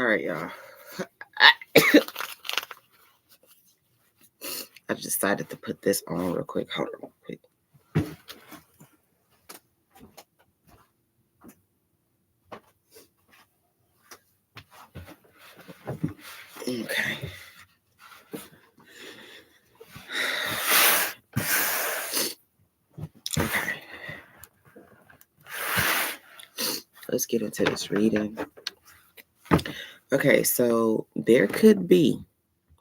All right, y'all. I decided to put this on real quick. Hold on real quick. Okay. Okay. Let's get into this reading. Okay, so there could be.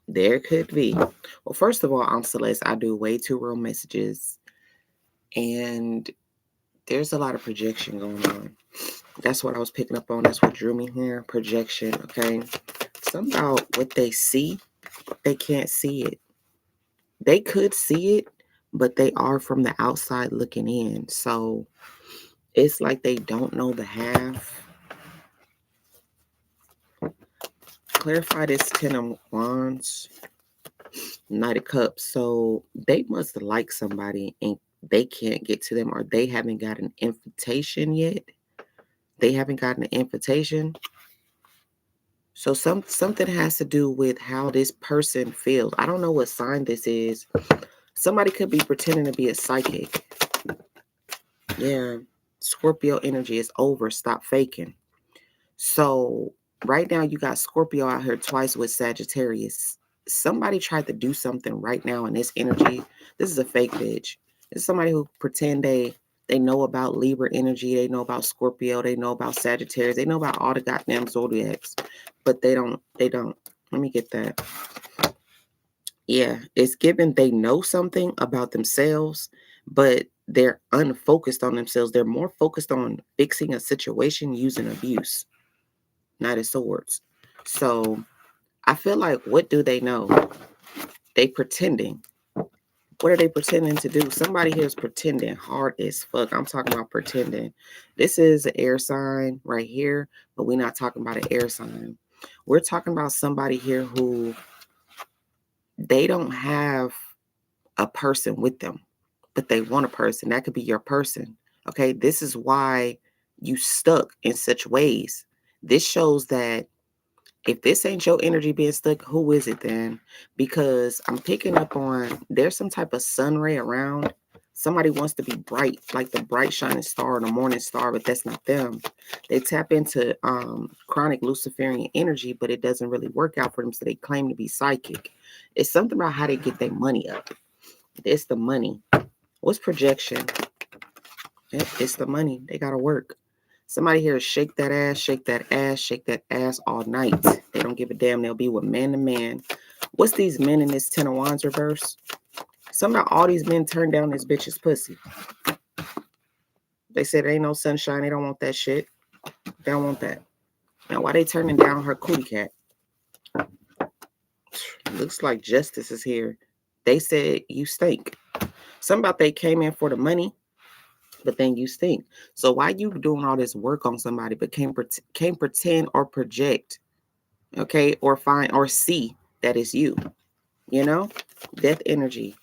Well, first of all, I'm Celeste. I do way too real messages, and there's a lot of projection going on. That's what I was picking up on. That's what drew me here. Projection. Okay. Something about what they see, they can't see it. They could see it, but they are from the outside looking in. So it's like they don't know the half. Clarify this 10 of Wands, Knight of Cups. So they must like somebody and they can't get to them, or they haven't got an invitation yet. They haven't gotten an invitation. So something has to do with how this person feels. I don't know what sign this is. Somebody could be pretending to be a psychic. Yeah. Scorpio energy is over. Stop faking. So right now you got Scorpio out here twice with Sagittarius. Somebody tried to do something right now in this energy. This is a fake bitch. It's somebody who pretend they know about Libra energy, they know about Scorpio, they know about Sagittarius, they know about all the goddamn zodiacs, but they don't. Let me get that. Yeah, it's given they know something about themselves, but they're unfocused on themselves. They're more focused on fixing a situation using abuse. Knight of Swords. So I feel like, what do they know? They pretending. What are they pretending to do? Somebody here is pretending hard as fuck. I'm talking about pretending. This is an air sign right here, but we're not talking about an air sign. We're talking about somebody here who they don't have a person with them, but they want a person. That could be your person. Okay. This is why you stuck in such ways. This shows that if this ain't your energy being stuck, who is it then? Because I'm picking up on there's some type of sun ray around. Somebody wants to be bright, like the bright shining star or the morning star, but that's not them. They tap into chronic Luciferian energy, but it doesn't really work out for them. So they claim to be psychic. It's something about how they get their money up. It's the money. What's projection? It's the money. They gotta work. Somebody here shake that ass, shake that ass, shake that ass all night. They don't give a damn. They'll be with man to man. What's these men in this 10 of Wands reverse? Somehow all these men turn down this bitch's pussy. They said there ain't no sunshine. They don't want that shit. They don't want that. Now, why they turning down her cootie cat? Looks like justice is here. They said you stink. Something about they came in for the money, but then you stink. So why you doing all this work on somebody but can't pretend or project, okay, or find or see that it's you, you know? Death energy.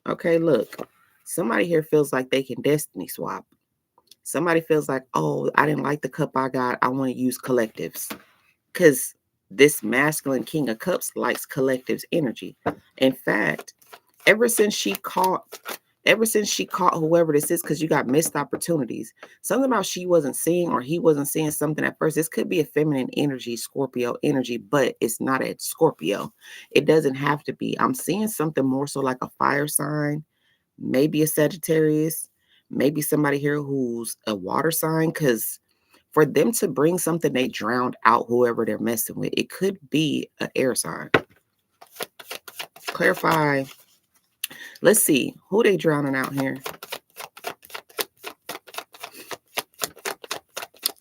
Okay, look, somebody here feels like they can destiny swap. Somebody feels like, oh, I didn't like the cup I got. I want to use collectives. Because this masculine King of Cups likes collectives energy. In fact, ever since she caught whoever this is, because you got missed opportunities. Something about she wasn't seeing or he wasn't seeing something at first. This could be a feminine energy, Scorpio energy, but it's not a Scorpio. It doesn't have to be. I'm seeing something more so like a fire sign, maybe a Sagittarius, maybe somebody here who's a water sign, because for them to bring something, they drowned out whoever they're messing with. It could be an air sign. Clarify. Let's see who they drowning out here.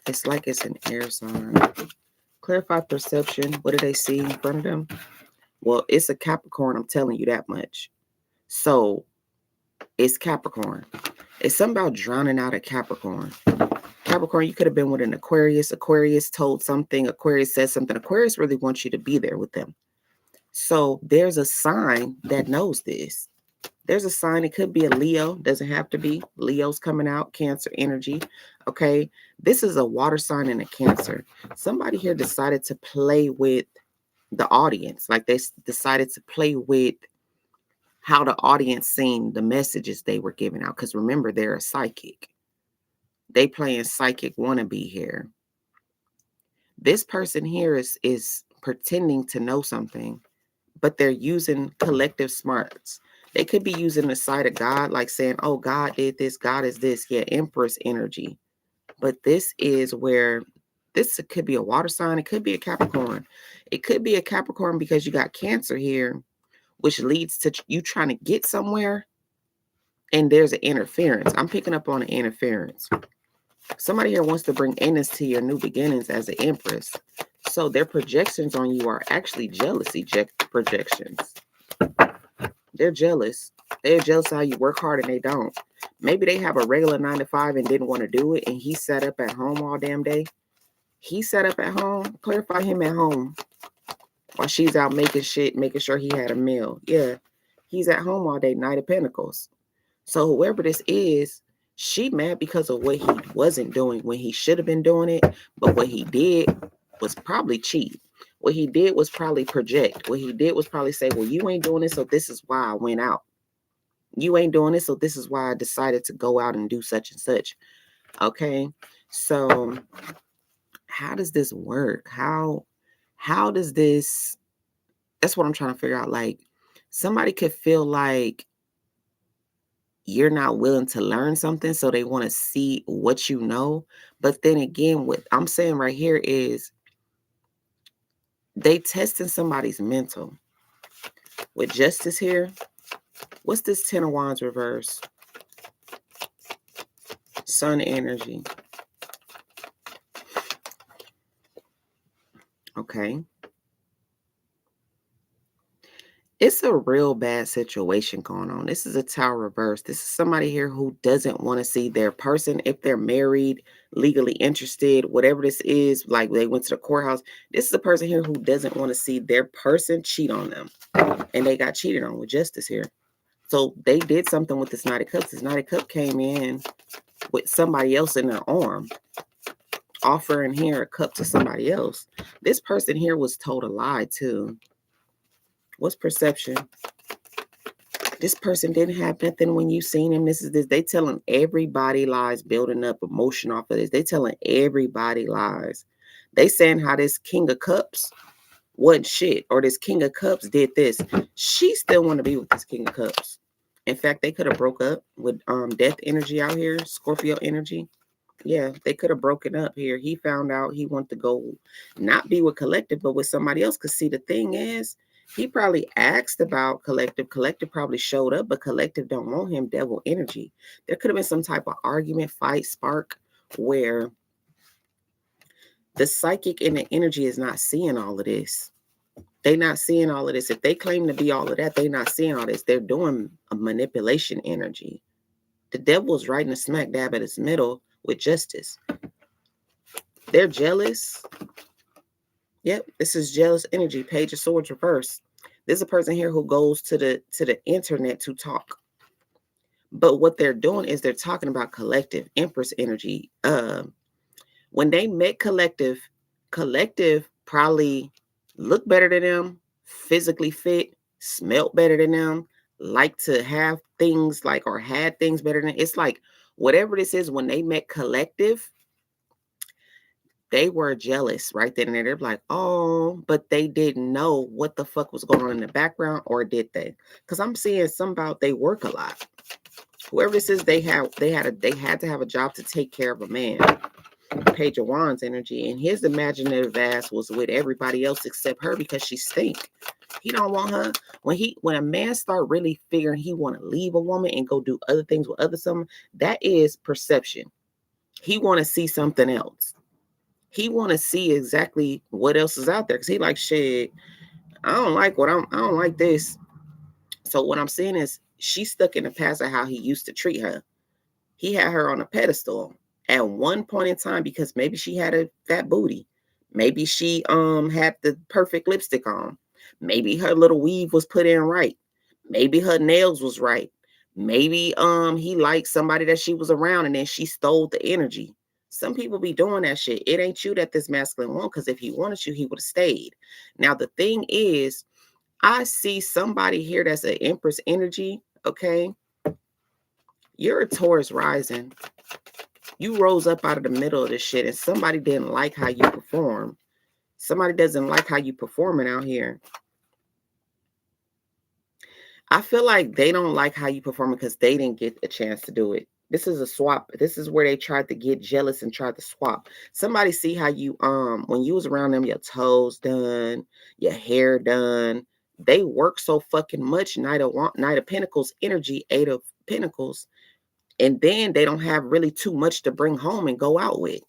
It's like it's an air sign. Clarify perception. What do they see in front of them? Well, it's a Capricorn. I'm telling you that much. So it's Capricorn. It's something about drowning out a Capricorn. Capricorn, you could have been with an Aquarius. Aquarius told something. Aquarius said something. Aquarius really wants you to be there with them. So there's a sign that knows this. There's a sign. It could be a Leo. Doesn't have to be. Leo's coming out. Cancer energy. Okay. This is a water sign and a Cancer. Somebody here decided to play with the audience. Like they decided to play with how the audience seen the messages they were giving out. Because remember, they're a psychic. They playing psychic wannabe here. This person here is pretending to know something, but they're using collective smarts. They could be using the side of God, like saying, oh, God did this, God is this. Yeah, Empress energy. But this is where this could be a water sign. It could be a Capricorn. It could be a Capricorn because you got Cancer here, which leads to you trying to get somewhere. And there's an interference. I'm picking up on an interference. Somebody here wants to bring endings to your new beginnings as an Empress. So their projections on you are actually jealousy projections. They're jealous. They're jealous how you work hard and they don't. Maybe they have a regular 9 to 5 and didn't want to do it, and he sat up at home all damn day. He sat up at home. Clarify him at home while she's out making shit, making sure he had a meal. Yeah, he's at home all day, Knight of Pentacles. So whoever this is, she mad because of what he wasn't doing when he should have been doing it. But what he did was probably cheat. What he did was probably project. What he did was probably say, well, you ain't doing this, so this is why I went out. You ain't doing this, so this is why I decided to go out and do such and such. Okay, so how does this work? How does this? That's what I'm trying to figure out. Like, somebody could feel like you're not willing to learn something, so they want to see what you know. But then again, what I'm saying right here is they testing somebody's mental. With Justice here, what's this 10 of Wands reverse? Sun energy. Okay. It's a real bad situation going on. This is a Tower reverse. This is somebody here who doesn't want to see their person, if they're married, legally interested, whatever this is, like they went to the courthouse. This is a person here who doesn't want to see their person cheat on them. And they got cheated on with Justice here. So they did something with this Knight of Cups. This Knight of Cups came in with somebody else in their arm, offering here a cup to somebody else. This person here was told a lie too. What's perception? This person didn't have nothing when you seen him. This is this. They telling everybody lies, building up emotion off of this. They telling everybody lies. They saying how this King of Cups wasn't shit, or this King of Cups did this. She still want to be with this King of Cups. In fact, they could have broke up with death energy out here, Scorpio energy. Yeah, they could have broken up here. He found out he wanted to go not be with Collective, but with somebody else. Because see, the thing is, he probably asked about Collective. Collective probably showed up, but Collective don't want him. Devil energy. There could have been some type of argument, fight, spark, where the psychic and the energy is not seeing all of this. They not seeing all of this. If they claim to be all of that, they not seeing all this. They're doing a manipulation energy. The devil's right in the smack dab at its middle with Justice. They're jealous. Yep, this is jealous energy. Page of Swords reverse. There's a person here who goes to the internet to talk. But what they're doing is they're talking about Collective, Empress energy. When they met Collective probably looked better than them, physically fit, smelt better than them, like to have things like, or had things better than. It's like whatever this is, when they met Collective, they were jealous right then and there. They're like, oh, but they didn't know what the fuck was going on in the background, or did they? Because I'm seeing some about they work a lot. Whoever this is, they had to have a job to take care of a man. Page of Wands energy, and his imaginative ass was with everybody else except her because she stink. He don't want her. When a man start really figuring he want to leave a woman and go do other things with other someone, that is perception. He want to see something else. He want to see exactly what else is out there, because he like, shit, I don't like this. So what I'm saying is, she's stuck in the past of how he used to treat her. He had her on a pedestal at one point in time because maybe she had a fat booty. Maybe she had the perfect lipstick on. Maybe her little weave was put in right. Maybe her nails was right. Maybe he liked somebody that she was around and then she stole the energy. Some people be doing that shit. It ain't you that this masculine want, because if he wanted you, he would have stayed. Now the thing is, I see somebody here that's an Empress energy, okay? You're a Taurus rising. You rose up out of the middle of this shit and somebody didn't like how you perform. Somebody doesn't like how you performing out here. I feel like they don't like how you perform because they didn't get a chance to do it. This is a swap. This is where they tried to get jealous and tried to swap. Somebody see how you when you was around them, your toes done, your hair done. They work so fucking much. Knight of Pentacles energy, Eight of Pentacles, and then they don't have really too much to bring home and go out with.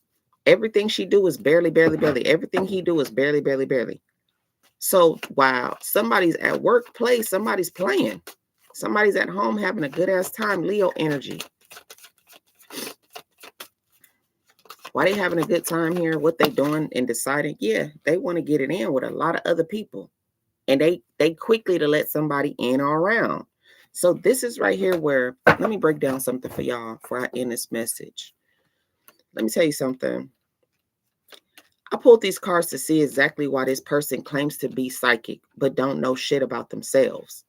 Everything she do is barely, barely, barely. Everything he do is barely, barely, barely. So while somebody's at workplace, somebody's playing. Somebody's at home having a good ass time. Leo energy. Why they having a good time here? What they doing and deciding? Yeah, they want to get it in with a lot of other people, and they quickly to let somebody in or around. So this is right here where, let me break down something for y'all before I end this message. Let me tell you something. I pulled these cards to see exactly why this person claims to be psychic, but don't know shit about themselves.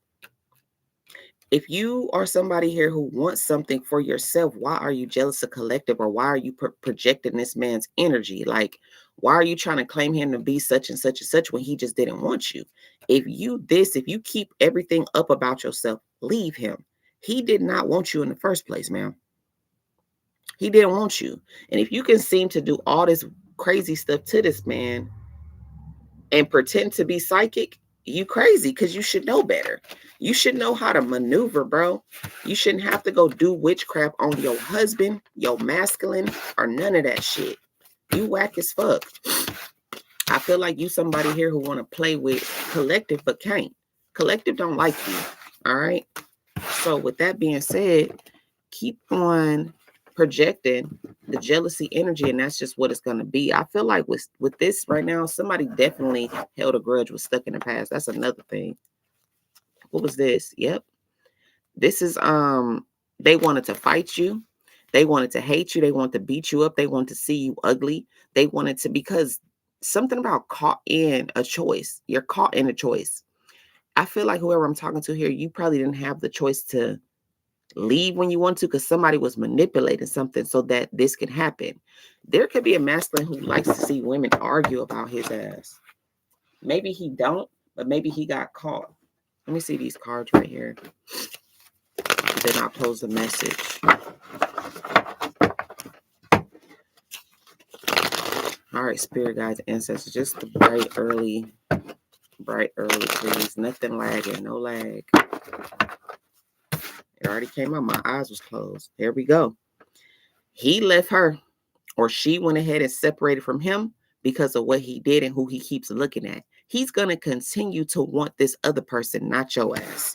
If you are somebody here who wants something for yourself, why are you jealous of collective, or why are you projecting this man's energy? Like, why are you trying to claim him to be such and such and such when he just didn't want you? If you keep everything up about yourself, leave him. He did not want you in the first place, man. He didn't want you. And if you can seem to do all this crazy stuff to this man and pretend to be psychic, you crazy, because you should know better. You should know how to maneuver, bro. You shouldn't have to go do witchcraft on your husband, your masculine, or none of that shit. You whack as fuck. I feel like you somebody here who want to play with collective but can't. Collective don't like you. All right. So with that being said, keep on projecting the jealousy energy, and that's just what it's going to be. I feel like with this right now, somebody definitely held a grudge, was stuck in the past. That's another thing. What was this? Yep. This is they wanted to fight you. They wanted to hate you. They wanted to beat you up. They wanted to see you ugly. They wanted to, because something about caught in a choice. You're caught in a choice. I feel like whoever I'm talking to here, you probably didn't have the choice to leave when you want to, because somebody was manipulating something so that this could happen. There could be a masculine who likes to see women argue about his ass. Maybe he don't, but maybe he got caught. Let me see these cards right here. Then I'll pose the message. All right, spirit guides, ancestors, just the bright early, please. Nothing lagging, no lag. It already came out. My eyes was closed. There we go. He left her, or she went ahead and separated from him because of what he did and who he keeps looking at. He's going to continue to want this other person, not your ass.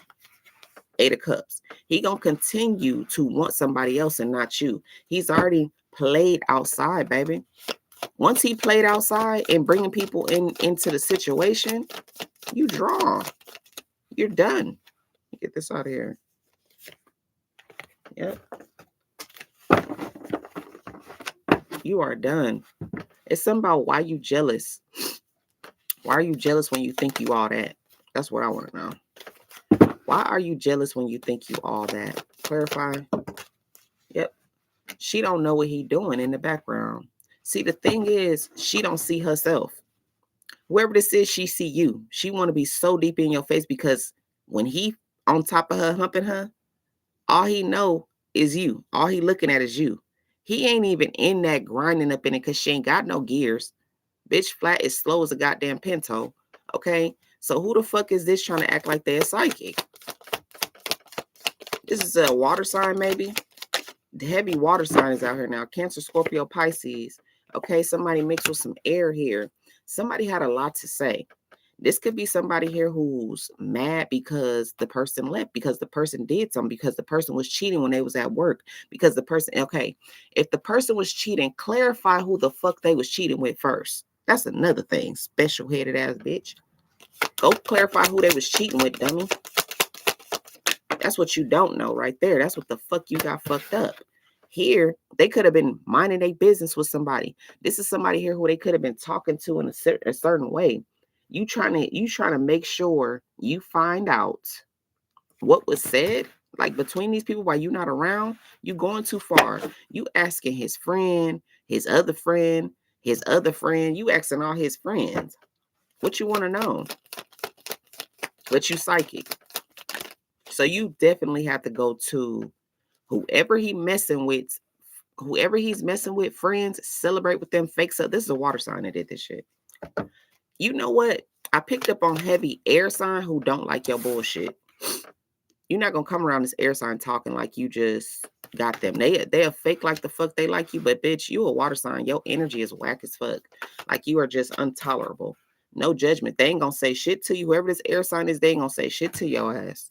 Eight of Cups. He going to continue to want somebody else and not you. He's already played outside, baby. Once he played outside and bringing people into the situation, you draw. You're done. Get this out of here. Yep. You are done. It's something about why you jealous. Why are you jealous when you think you all that? That's what I want to know. Why are you jealous when you think you all that? Clarify. Yep. She don't know what he doing in the background. See, the thing is, she don't see herself. Whoever this is, she see you. She want to be so deep in your face, because when he on top of her, humping her, all he know is you. All he looking at is you. He ain't even in that grinding up in it, because she ain't got no gears. Bitch flat is slow as a goddamn Pinto. Okay? So who the fuck is this trying to act like they're psychic? This is a water sign, maybe? The heavy water signs out here now. Cancer, Scorpio, Pisces. Okay, somebody mixed with some air here. Somebody had a lot to say. This could be somebody here who's mad because the person left, because the person did something, because the person was cheating when they was at work, because the person, okay, if the person was cheating, clarify who the fuck they was cheating with first. That's another thing, special-headed ass bitch. Go clarify who they was cheating with, dummy. That's what you don't know right there. That's what the fuck you got fucked up. Here, they could have been minding their business with somebody. This is somebody here who they could have been talking to in a certain way. You trying to make sure you find out what was said, like between these people while you're not around. You going too far. You asking his friend, his other friend, his other friend. You asking all his friends what you want to know, but you psychic. So you definitely have to go to whoever he's messing with, friends, celebrate with them, fake stuff. This is a water sign that did this shit. You know what? I picked up on heavy air sign who don't like your bullshit. You're not gonna come around this air sign talking like you just got them. They are fake like the fuck they like you, but bitch, you a water sign. Your energy is whack as fuck. Like you are just intolerable. No judgment. They ain't gonna say shit to you. Whoever this air sign is, they ain't gonna say shit to your ass.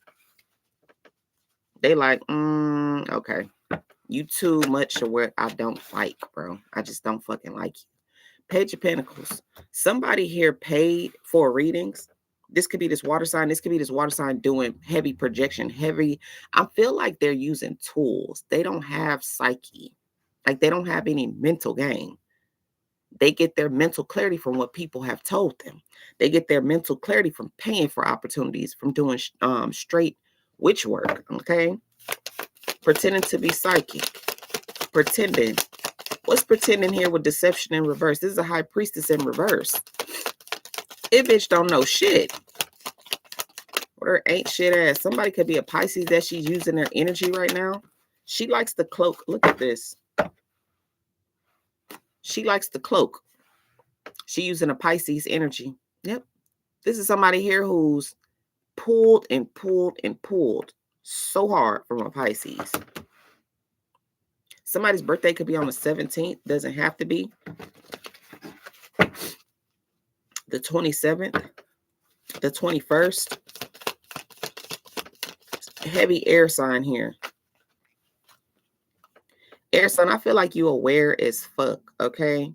They like, okay. You too much of what I don't like, bro. I just don't fucking like you. Page of Pentacles. Somebody here paid for readings. This could be this water sign. This could be this water sign doing heavy projection, heavy. I feel like they're using tools. They don't have psyche. Like they don't have any mental game. They get their mental clarity from what people have told them. They get their mental clarity from paying for opportunities, from doing straight witch work. Okay. Pretending to be psychic. Pretending. What's pretending here with deception in reverse? This is a high priestess in reverse. It bitch don't know shit. What her ain't shit ass. Somebody could be a Pisces that she's using their energy right now. She likes the cloak. Look at this. She likes the cloak. She using a Pisces energy. Yep. This is somebody here who's pulled and pulled and pulled so hard from a Pisces. Somebody's birthday could be on the 17th. Doesn't have to be. The 27th. The 21st. Heavy air sign here. Air sign, I feel like you aware as fuck, okay?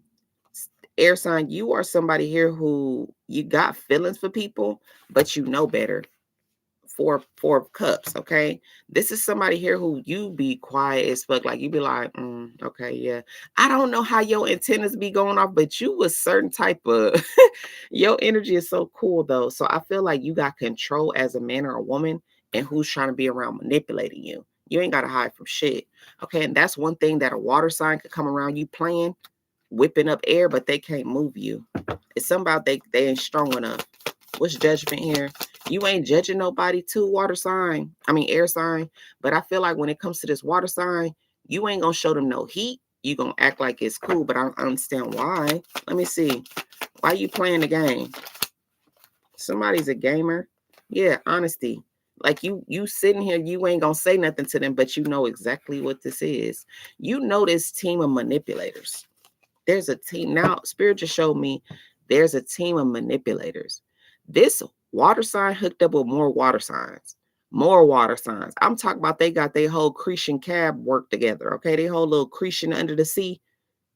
Air sign, you are somebody here who you got feelings for people, but you know better. Four of cups, okay? This is somebody here who you be quiet as fuck. Like you be like, okay, yeah. I don't know how your antennas be going off, but you a certain type of your energy is so cool though. So I feel like you got control as a man or a woman, and who's trying to be around manipulating you. You ain't gotta hide from shit. Okay. And that's one thing that a water sign could come around you playing, whipping up air, but they can't move you. It's something about they ain't strong enough. What's judgment here? You ain't judging nobody too, water sign. I mean air sign. But I feel like when it comes to this water sign, you ain't gonna show them no heat. You gonna act like it's cool, but I don't understand why. Let me see. Why you playing the game? Somebody's a gamer. Yeah, honesty. Like you sitting here, you ain't gonna say nothing to them, but you know exactly what this is. You know this team of manipulators. There's a team. Now, Spirit just showed me there's a team of manipulators. This water sign hooked up with more water signs. More water signs. I'm talking about they got their whole Cretan cab work together. Okay, they whole little Cretan under the sea.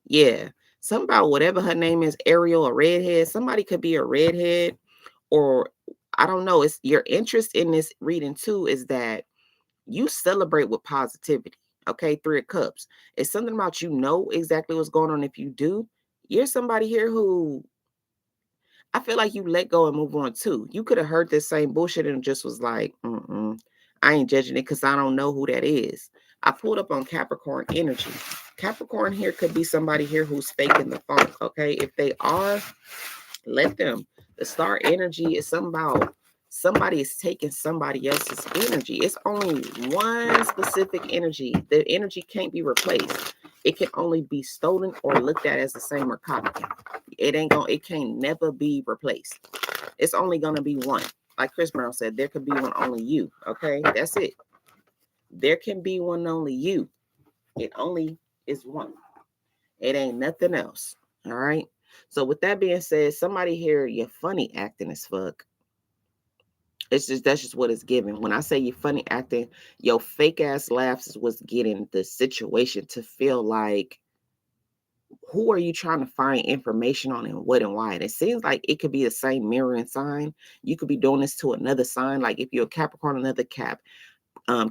Yeah. Something about whatever her name is, Ariel, a redhead. Somebody could be a redhead, or I don't know. It's your interest in this reading too is that you celebrate with positivity. Okay, Three of Cups. It's something about you know exactly what's going on. If you do, you're somebody here who I feel like you let go and move on too. You could have heard this same bullshit and just was like, I ain't judging it because I don't know who that is. I pulled up on Capricorn energy. Capricorn here could be somebody here who's faking the funk. Okay, if they are, let them. The star energy is something about somebody is taking somebody else's energy. It's only one specific energy. The energy can't be replaced. It can only be stolen or looked at as the same or copied. It can't never be replaced. It's only gonna be one. Like Chris Brown said, there could be one, only you. Okay, that's it. There can be one, only you. It only is one. It ain't nothing else. All right. So with that being said, somebody here, you're funny acting as fuck. That's just what it's given. When I say you're funny acting, your fake ass laughs is what's getting the situation to feel like, who are you trying to find information on and what and why? And it seems like it could be the same mirroring sign. You could be doing this to another sign. Like if you're a Capricorn, another Cap.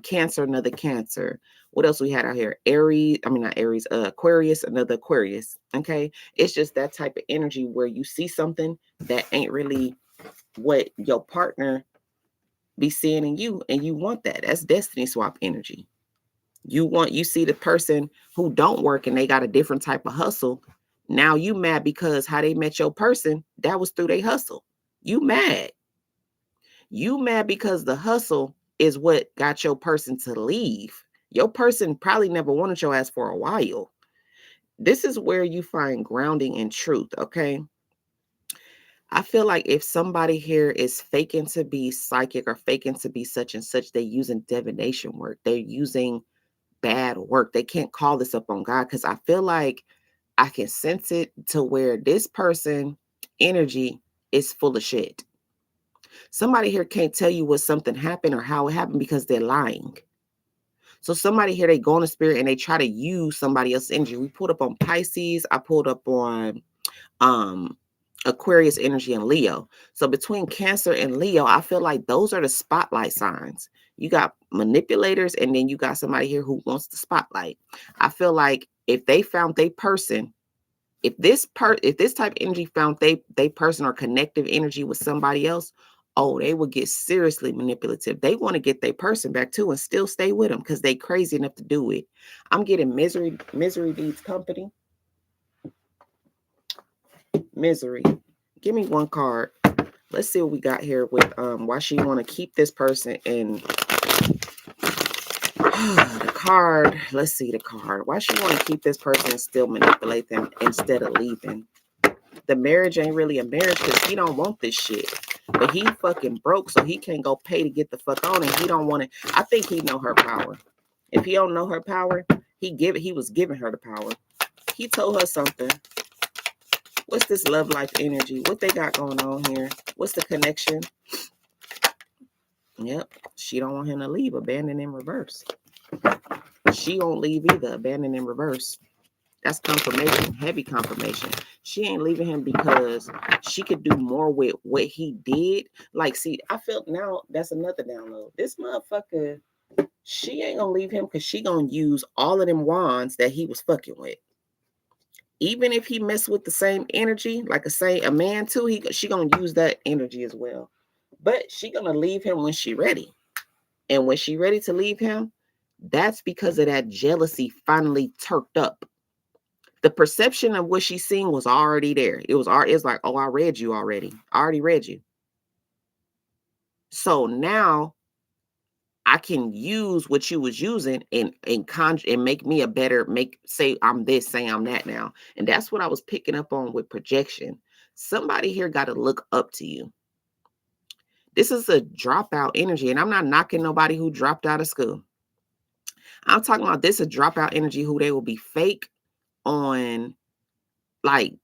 Cancer, another Cancer. What else we had out here? Aries, I mean not Aries, Aquarius, another Aquarius. Okay. It's just that type of energy where you see something that ain't really what your partner be seeing in you, and you want that. That's destiny swap energy. You see the person who don't work and they got a different type of hustle. Now you mad because how they met your person, that was through their hustle. You mad. You mad because the hustle is what got your person to leave. Your person probably never wanted your ass for a while. This is where you find grounding in truth, okay? I feel like if somebody here is faking to be psychic or faking to be such and such, they're using divination work. They're using bad work. They can't call this up on God, because I feel like I can sense it to where this person energy is full of shit. Somebody here can't tell you what something happened or how it happened because they're lying. So somebody here, they go in the spirit and they try to use somebody else's energy. We pulled up on Pisces. I pulled up on um Aquarius energy and Leo. So between Cancer and Leo, I feel like those are the spotlight signs. You got manipulators, and then you got somebody here who wants the spotlight. I feel like if they found their person, if this type of energy found they person or connective energy with somebody else, oh, they would get seriously manipulative. They want to get their person back too and still stay with them because they crazy enough to do it. I'm getting misery beats company. Misery. Give me one card. Let's see what we got here with why she want to keep this person in. The card. Let's see the card. Why she want to keep this person and still manipulate them instead of leaving. The marriage ain't really a marriage because he don't want this shit. But he fucking broke, so he can't go pay to get the fuck on, and he don't want it. I think he know her power. If he don't know her power, he was giving her the power. He told her something. What's this love life energy? What they got going on here? What's the connection? Yep. She don't want him to leave. Abandon in reverse. She won't leave either. Abandon in reverse. That's confirmation. Heavy confirmation. She ain't leaving him because she could do more with what he did. Like, see, I felt now that's another download. This motherfucker, she ain't gonna leave him because she gonna use all of them wands that he was fucking with. Even if he messed with the same energy, like a man too, she gonna use that energy as well. But she gonna leave him when she ready. And when she ready to leave him, that's because of that jealousy finally turked up. The perception of what she's seeing was already there. It's like, oh, I read you already. I already read you. So now I can use what you was using and make me a better, say I'm this, say I'm that now. And that's what I was picking up on with projection. Somebody here got to look up to you. This is a dropout energy, and I'm not knocking nobody who dropped out of school. I'm talking about this a dropout energy who they will be fake on, like,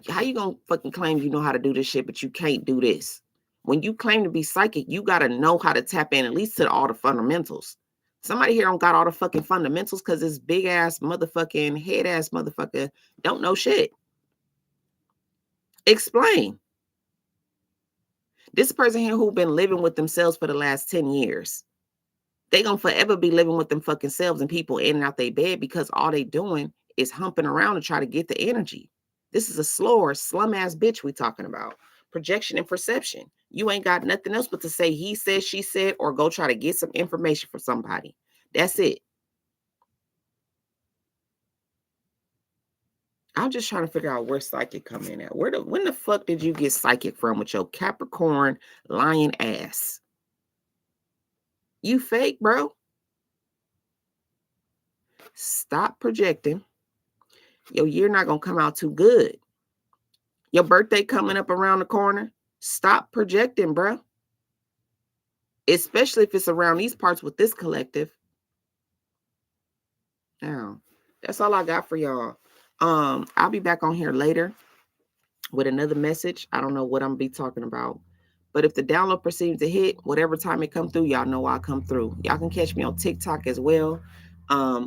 how you gonna fucking claim you know how to do this shit, but you can't do this? When you claim to be psychic, you gotta know how to tap in at least to all the fundamentals. Somebody here don't got all the fucking fundamentals because this big ass motherfucking head ass motherfucker don't know shit. Explain. This person here who been living with themselves for the last 10 years. They gonna forever be living with them fucking selves and people in and out their bed because all they doing is humping around to try to get the energy. This is a slower, slum ass bitch we talking about. Projection and perception. You ain't got nothing else but to say he said, she said, or go try to get some information from somebody. That's it. I'm just trying to figure out where psychic come in at. When the fuck did you get psychic from with your Capricorn lion ass? You fake, bro. Stop projecting. Your year not gonna come out too good. Your birthday coming up around the corner. Stop projecting, bro. Especially if it's around these parts with this collective. Now, that's all I got for y'all. I'll be back on here later with another message. I don't know what I'm gonna be talking about. But if the download proceeds to hit, whatever time it come through, y'all know I'll come through. Y'all can catch me on TikTok as well,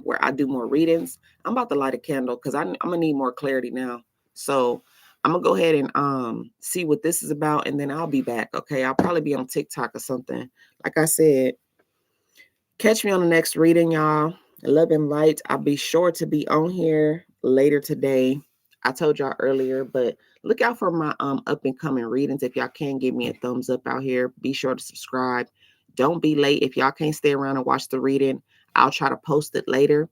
where I do more readings. I'm about to light a candle because I'm gonna need more clarity now. So I'm gonna go ahead and see what this is about, and then I'll be back. Okay, I'll probably be on TikTok or something. Like I said, catch me on the next reading, y'all. Love and light. I'll be sure to be on here later today. I told y'all earlier, but look out for my up and coming readings. If y'all can give me a thumbs up out here, be sure to subscribe. Don't be late. If y'all can't stay around and watch the reading, I'll try to post it later.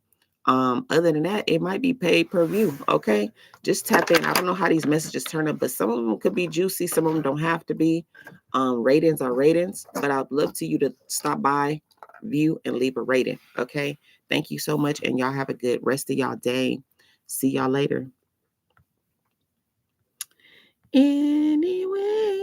Other than that, it might be paid per view. Okay, just tap in. I don't know how these messages turn up, but some of them could be juicy, some of them don't have to be. Ratings are ratings, but I'd love to you to stop by, view, and leave a rating. Okay, thank you so much, and y'all have a good rest of y'all day. See y'all later. Anyway.